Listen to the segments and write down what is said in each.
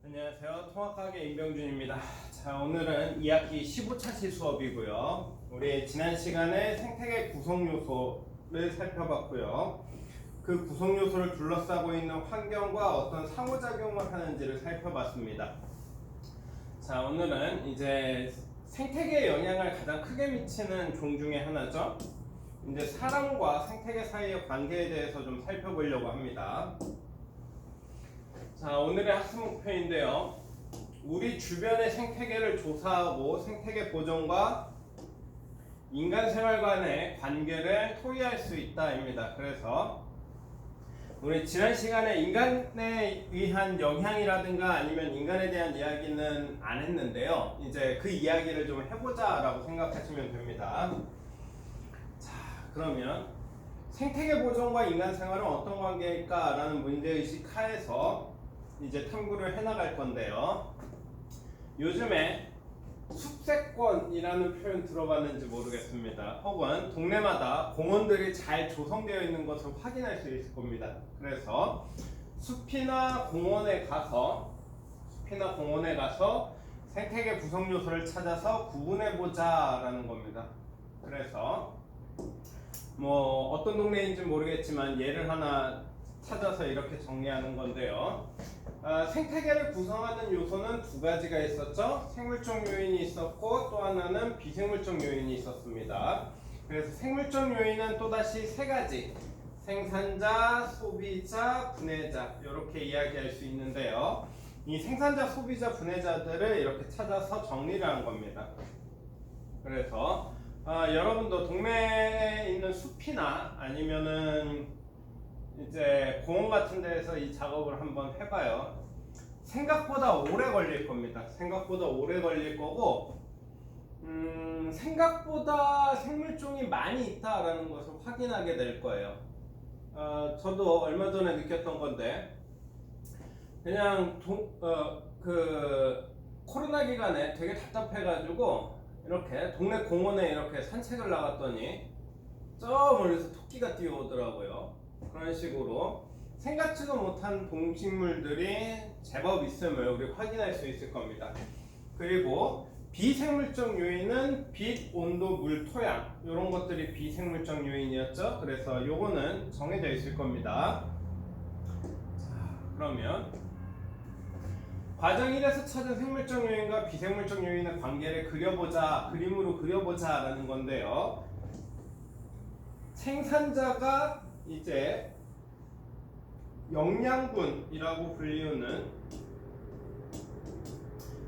안녕하세요. 통합과학의 임병준입니다. 자, 오늘은 2학기 15차시 수업이고요. 우리 지난 시간에 생태계 구성 요소를 살펴봤고요. 그 구성 요소를 둘러싸고 있는 환경과 어떤 상호작용을 하는지를 살펴봤습니다. 자, 오늘은 이제 생태계에 영향을 가장 크게 미치는 종 중에 하나죠. 이제 사람과 생태계 사이의 관계에 대해서 좀 살펴보려고 합니다. 자, 오늘의 학습 목표인데요. 우리 주변의 생태계를 조사하고 생태계 보존과 인간 생활 간의 관계를 토의할 수 있다입니다. 그래서 우리 지난 시간에 인간에 의한 영향이라든가 아니면 인간에 대한 이야기는 안 했는데요. 이제 그 이야기를 좀 해보자라고 생각하시면 됩니다. 자, 그러면 생태계 보존과 인간 생활은 어떤 관계일까라는 문제의식 하에서 이제 탐구를 해나갈 건데요. 요즘에 숲세권이라는 표현 들어봤는지 모르겠습니다. 혹은 동네마다 공원들이 잘 조성되어 있는 것을 확인할 수 있을 겁니다. 그래서 숲이나 공원에 가서 생태계 구성 요소를 찾아서 구분해 보자라는 겁니다. 그래서 뭐 어떤 동네인지 모르겠지만 예를 하나 찾아서 이렇게 정리하는 건데요. 생태계를 구성하는 요소는 두 가지가 있었죠. 생물적 요인이 있었고 또 하나는 비생물적 요인이 있었습니다. 그래서 생물적 요인은 또다시 세 가지, 생산자, 소비자, 분해자 이렇게 이야기할 수 있는데요. 이 생산자, 소비자, 분해자들을 이렇게 찾아서 정리를 한 겁니다. 그래서 여러분도 동네에 있는 숲이나 아니면은 이제 공원 같은 데에서 이 작업을 한번 해봐요. 생각보다 오래 걸릴 겁니다. 생각보다 오래 걸릴 거고 생각보다 생물종이 많이 있다라는 것을 확인하게 될 거예요. 저도 얼마 전에 느꼈던 건데 그냥 코로나 기간에 되게 답답해가지고 이렇게 동네 공원에 이렇게 산책을 나갔더니 저 멀리서 토끼가 뛰어오더라고요. 그런 식으로 생각지도 못한 동식물들이 제법 있음을 우리 확인할 수 있을 겁니다. 그리고 비생물적 요인은 빛, 온도, 물, 토양 이런 것들이 비생물적 요인이었죠. 그래서 요거는 정해져 있을 겁니다. 자, 그러면 과정 1에서 찾은 생물적 요인과 비생물적 요인의 관계를 그림으로 그려보자 라는 건데요. 생산자가 이제 영양분이라고 불리우는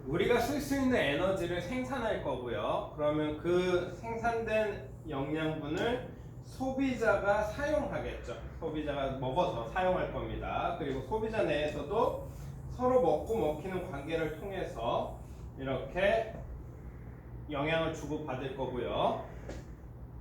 우리가 쓸 수 있는 에너지를 생산할 거고요. 그러면 그 생산된 영양분을 소비자가 사용하겠죠. 소비자가 먹어서 사용할 겁니다. 그리고 소비자 내에서도 서로 먹고 먹히는 관계를 통해서 이렇게 영향을 주고받을 거고요.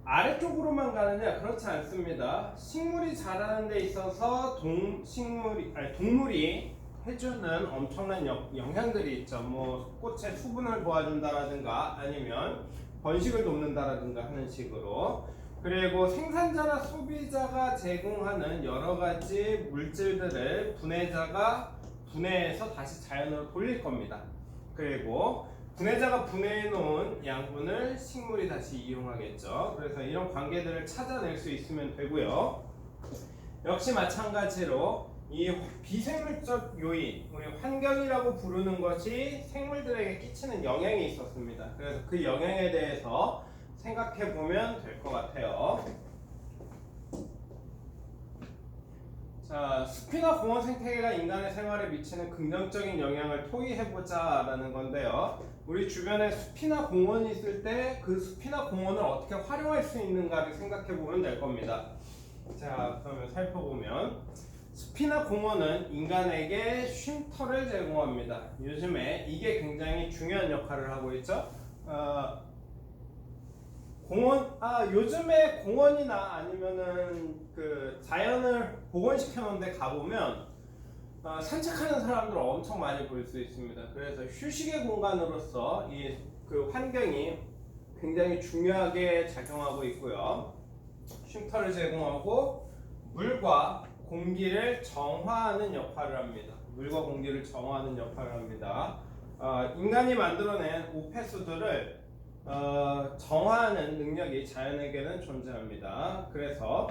아래쪽으로만 가느냐? 그렇지 않습니다. 식물이 자라는 데 있어서 동물이 해주는 엄청난 영향들이 있죠. 뭐 꽃의 수분을 도와준다라든가 아니면 번식을 돕는다라든가 하는 식으로. 그리고 생산자나 소비자가 제공하는 여러 가지 물질들을 분해자가 분해해서 다시 자연으로 돌릴 겁니다. 그리고 분해자가 분해해 놓은 양분을 식물이 다시 이용하겠죠. 그래서 이런 관계들을 찾아낼 수 있으면 되고요. 역시 마찬가지로 이 비생물적 요인, 우리 환경이라고 부르는 것이 생물들에게 끼치는 영향이 있었습니다. 그래서 그 영향에 대해서 생각해 보면 될 것 같아요. 자, 숲이나 공원 생태계가 인간의 생활에 미치는 긍정적인 영향을 토의해보자 라는 건데요. 우리 주변에 숲이나 공원이 있을 때 그 숲이나 공원을 어떻게 활용할 수 있는가를 생각해보면 될 겁니다. 자, 그러면 살펴보면 숲이나 공원은 인간에게 쉼터를 제공합니다. 요즘에 이게 굉장히 중요한 역할을 하고 있죠. 요즘에 공원이나 아니면은 그 자연을 복원시켜 놓은 데 가보면 산책하는 사람들 엄청 많이 볼 수 있습니다. 그래서 휴식의 공간으로서 그 환경이 굉장히 중요하게 작용하고 있고요. 쉼터를 제공하고 물과 공기를 정화하는 역할을 합니다. 물과 공기를 정화하는 역할을 합니다. 인간이 만들어낸 오폐수들을 정화하는 능력이 자연에게는 존재합니다. 그래서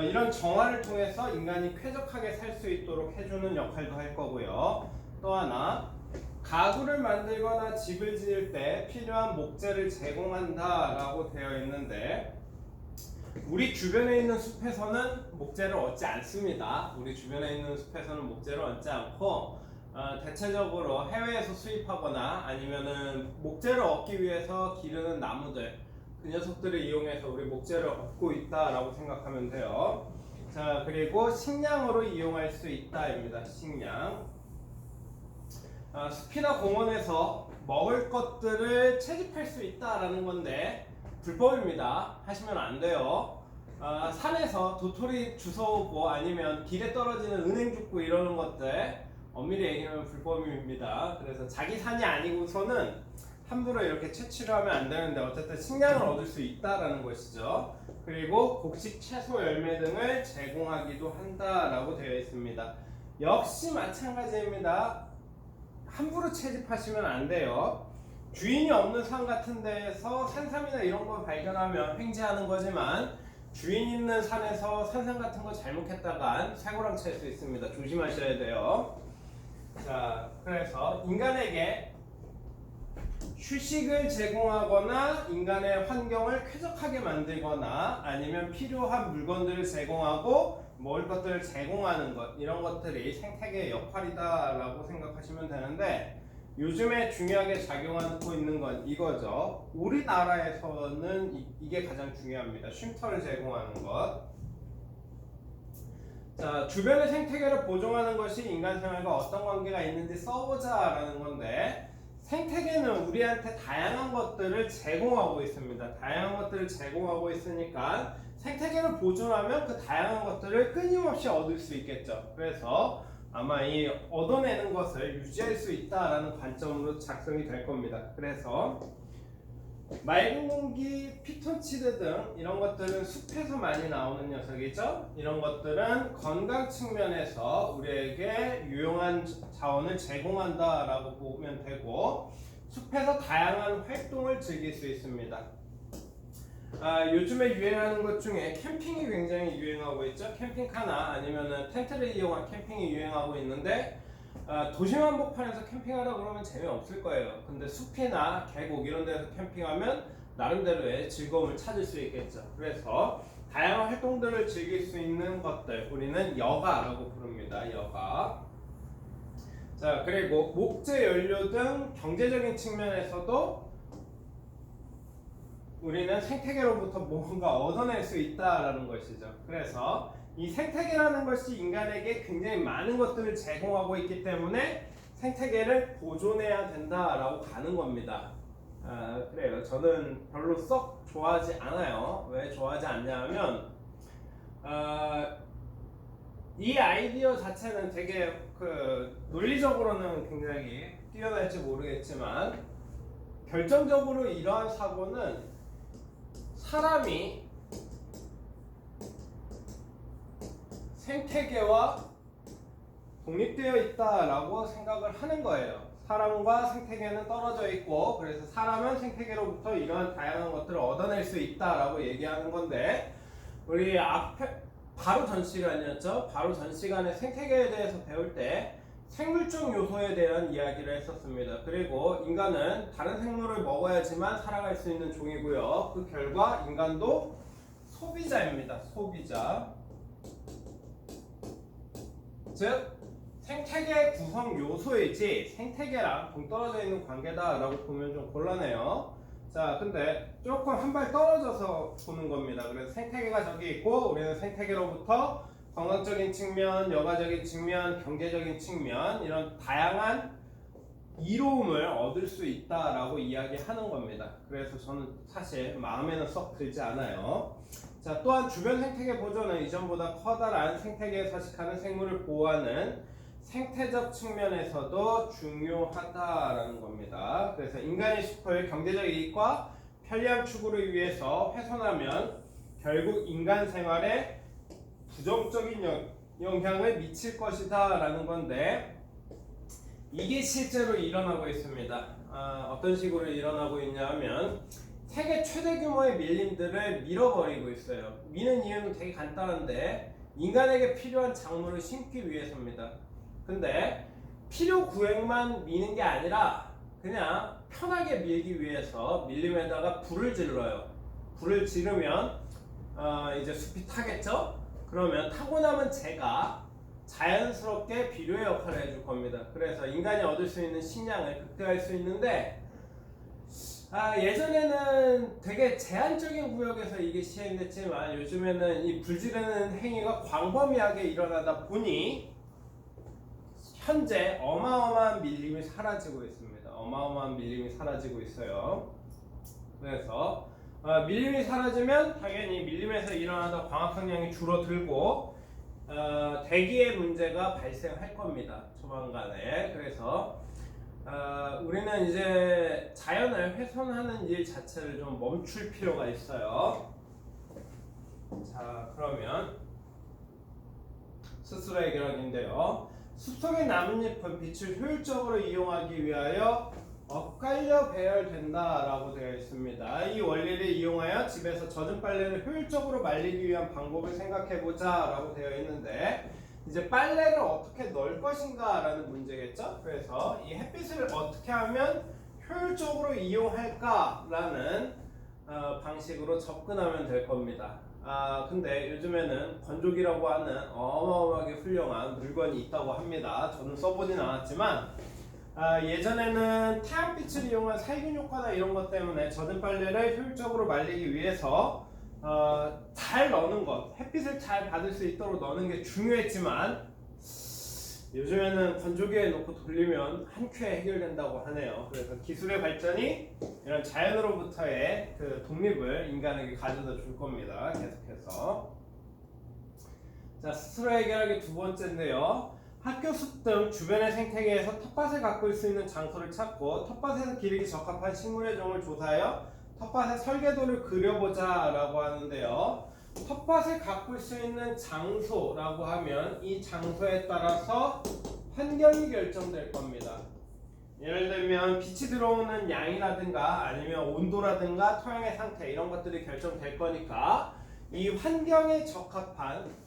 이런 정화를 통해서 인간이 쾌적하게 살 수 있도록 해주는 역할도 할 거고요. 또 하나, 가구를 만들거나 집을 지을 때 필요한 목재를 제공한다라고 되어 있는데, 우리 주변에 있는 숲에서는 목재를 얻지 않습니다. 우리 주변에 있는 숲에서는 목재를 얻지 않고 대체적으로 해외에서 수입하거나 아니면은 목재를 얻기 위해서 기르는 나무들, 그 녀석들을 이용해서 우리 목재를 얻고 있다라고 생각하면 돼요. 자, 그리고 식량으로 이용할 수 있다입니다. 식량. 숲이나 공원에서 먹을 것들을 채집할 수 있다라는 건데 불법입니다. 하시면 안 돼요. 산에서 도토리 주워오고 아니면 길에 떨어지는 은행 줍고 이러는 것들 엄밀히 얘기하면 불법입니다. 그래서 자기 산이 아니고서는 함부로 이렇게 채취를 하면 안 되는데 어쨌든 식량을 얻을 수 있다라는 것이죠. 그리고 곡식, 채소, 열매 등을 제공하기도 한다라고 되어 있습니다. 역시 마찬가지입니다. 함부로 채집하시면 안 돼요. 주인이 없는 산 같은 데에서 산삼이나 이런 걸 발견하면 횡재하는 거지만, 주인 있는 산에서 산삼 같은 거 잘못했다간 쇠고랑 찰 수 있습니다. 조심하셔야 돼요. 자, 그래서 인간에게 휴식을 제공하거나 인간의 환경을 쾌적하게 만들거나 아니면 필요한 물건들을 제공하고 먹을 것들을 제공하는 것, 이런 것들이 생태계의 역할이다 라고 생각하시면 되는데, 요즘에 중요하게 작용하고 있는 건 이거죠. 우리나라에서는 이게 가장 중요합니다. 쉼터를 제공하는 것. 자, 주변의 생태계를 보존하는 것이 인간 생활과 어떤 관계가 있는지 써보자라는 건데, 생태계는 우리한테 다양한 것들을 제공하고 있습니다. 다양한 것들을 제공하고 있으니까 생태계를 보존하면 그 다양한 것들을 끊임없이 얻을 수 있겠죠. 그래서 아마 이 얻어내는 것을 유지할 수 있다라는 관점으로 작성이 될 겁니다. 그래서 맑은 공기, 피톤치드 등 이런 것들은 숲에서 많이 나오는 녀석이죠. 이런 것들은 건강 측면에서 우리에게 유용한 자원을 제공한다라고 보면 되고, 숲에서 다양한 활동을 즐길 수 있습니다. 요즘에 유행하는 것 중에 캠핑이 굉장히 유행하고 있죠. 캠핑카나 아니면은 텐트를 이용한 캠핑이 유행하고 있는데, 도심 한복판에서 캠핑하라 그러면 재미없을 거예요. 근데 숲이나 계곡 이런 데서 캠핑하면 나름대로의 즐거움을 찾을 수 있겠죠. 그래서 다양한 활동들을 즐길 수 있는 것들, 우리는 여가라고 부릅니다. 여가. 자, 그리고 목재 연료 등 경제적인 측면에서도 우리는 생태계로부터 뭔가 얻어낼 수 있다라는 것이죠. 그래서 이 생태계라는 것이 인간에게 굉장히 많은 것들을 제공하고 있기 때문에 생태계를 보존해야 된다라고 가는 겁니다. 그래요. 저는 별로 썩 좋아하지 않아요. 왜 좋아하지 않냐면 이 아이디어 자체는 되게 논리적으로는 굉장히 뛰어날지 모르겠지만, 결정적으로 이러한 사고는 사람이 생태계와 독립되어 있다라고 생각을 하는 거예요. 사람과 생태계는 떨어져 있고, 그래서 사람은 생태계로부터 이러한 다양한 것들을 얻어낼 수 있다라고 얘기하는 건데, 우리 앞에 바로 전 시간이었죠. 바로 전 시간에 생태계에 대해서 배울 때 생물적 요소에 대한 이야기를 했었습니다. 그리고 인간은 다른 생물을 먹어야지만 살아갈 수 있는 종이고요. 그 결과 인간도 소비자입니다. 소비자. 즉 생태계 구성 요소이지 생태계랑 동떨어져 있는 관계다라고 보면 좀 곤란해요. 자, 근데 조금 한 발 떨어져서 보는 겁니다. 그래서 생태계가 저기 있고, 우리는 생태계로부터 건강적인 측면, 여가적인 측면, 경제적인 측면, 이런 다양한 이로움을 얻을 수 있다라고 이야기하는 겁니다. 그래서 저는 사실 마음에는 썩 들지 않아요. 자, 또한 주변 생태계 보존은 이전보다 커다란 생태계에 서식하는 생물을 보호하는 생태적 측면에서도 중요하다라는 겁니다. 그래서 인간이 싶을 경제적 이익과 편리함 추구를 위해서 훼손하면 결국 인간 생활에 부정적인 영향을 미칠 것이다 라는 건데, 이게 실제로 일어나고 있습니다. 어떤 식으로 일어나고 있냐면 세계 최대 규모의 밀림들을 밀어버리고 있어요. 미는 이유는 되게 간단한데 인간에게 필요한 작물을 심기 위해서입니다. 근데 필요 구획만 미는 게 아니라 그냥 편하게 밀기 위해서 밀림에다가 불을 질러요. 불을 지르면 이제 숲이 타겠죠? 그러면 타고 남은 재가 자연스럽게 비료의 역할을 해줄 겁니다. 그래서 인간이 얻을 수 있는 식량을 극대화할 수 있는데 예전에는 되게 제한적인 구역에서 이게 시행됐지만 요즘에는 이 불지르는 행위가 광범위하게 일어나다 보니 현재 어마어마한 밀림이 사라지고 있습니다. 어마어마한 밀림이 사라지고 있어요. 그래서 밀림이 사라지면 당연히 밀림에서 일어나던 광합성량이 줄어들고 대기의 문제가 발생할 겁니다. 조만간에. 그래서 우리는 이제 자연을 훼손하는 일 자체를 좀 멈출 필요가 있어요. 자, 그러면 스스로 해결하기인데요. 숲속의 나뭇잎은 빛을 효율적으로 이용하기 위하여 엇갈려 배열된다라고 되어 있습니다. 이 원리를 이용하여 집에서 젖은 빨래를 효율적으로 말리기 위한 방법을 생각해보자라고 되어 있는데 이제 빨래를 어떻게 넣을 것인가라는 문제겠죠. 그래서 이 햇빛을 어떻게 하면 효율적으로 이용할까라는 방식으로 접근하면 될 겁니다. 근데 요즘에는 건조기라고 하는 어마어마하게 훌륭한 물건이 있다고 합니다. 저는 써보진 않았지만 예전에는 태양빛을 이용한 살균 효과나 이런 것 때문에 젖은 빨래를 효율적으로 말리기 위해서 잘 넣는 것, 햇빛을 잘 받을 수 있도록 넣는 게 중요했지만 요즘에는 건조기에 놓고 돌리면 한 큐에 해결된다고 하네요. 그래서 기술의 발전이 이런 자연으로부터의 그 독립을 인간에게 가져다 줄 겁니다. 계속해서. 자, 스스로 해결하기 두 번째인데요. 학교 숲 등 주변의 생태계에서 텃밭을 가꿀 수 있는 장소를 찾고 텃밭에서 기르기 적합한 식물의 종을 조사하여 텃밭의 설계도를 그려보자 라고 하는데요. 텃밭을 가꿀 수 있는 장소라고 하면 이 장소에 따라서 환경이 결정될 겁니다. 예를 들면 빛이 들어오는 양이라든가 아니면 온도라든가 토양의 상태 이런 것들이 결정될 거니까 이 환경에 적합한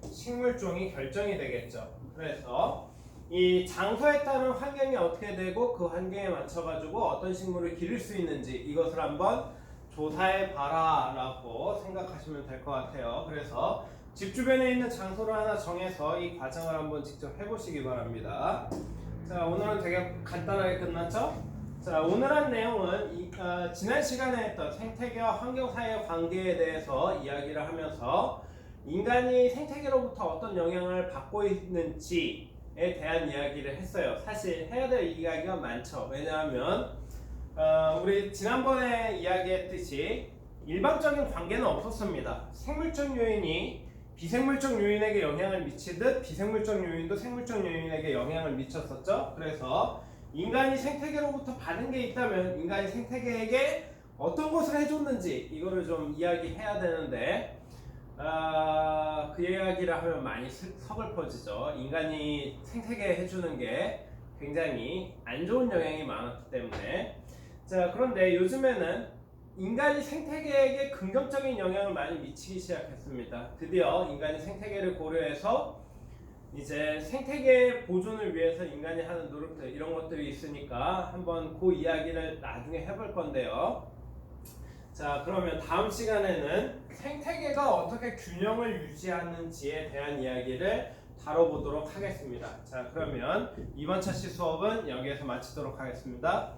식물종이 결정이 되겠죠. 그래서 이 장소에 따른 환경이 어떻게 되고 그 환경에 맞춰가지고 어떤 식물을 기를 수 있는지 이것을 한번 조사해 봐라 라고 생각하시면 될 것 같아요. 그래서 집 주변에 있는 장소를 하나 정해서 이 과정을 한번 직접 해보시기 바랍니다. 자, 오늘은 되게 간단하게 끝났죠? 자, 오늘 한 내용은 지난 시간에 했던 생태계와 환경 사이의 관계에 대해서 이야기를 하면서 인간이 생태계로부터 어떤 영향을 받고 있는지에 대한 이야기를 했어요. 사실 해야 될 이야기가 많죠. 왜냐하면 우리 지난번에 이야기했듯이 일방적인 관계는 없었습니다. 생물적 요인이 비생물적 요인에게 영향을 미치듯 비생물적 요인도 생물적 요인에게 영향을 미쳤었죠. 그래서 인간이 생태계로부터 받은 게 있다면 인간이 생태계에게 어떤 것을 해줬는지 이거를 좀 이야기해야 되는데 그 이야기를 하면 많이 서글퍼지죠. 인간이 생태계에 해주는 게 굉장히 안 좋은 영향이 많았기 때문에. 자, 그런데 요즘에는 인간이 생태계에게 긍정적인 영향을 많이 미치기 시작했습니다. 드디어 인간이 생태계를 고려해서 이제 생태계 보존을 위해서 인간이 하는 노력들 이런 것들이 있으니까 한번 그 이야기를 나중에 해볼 건데요. 자, 그러면 다음 시간에는 생태계가 어떻게 균형을 유지하는지에 대한 이야기를 다뤄보도록 하겠습니다. 자, 그러면 이번 차시 수업은 여기에서 마치도록 하겠습니다.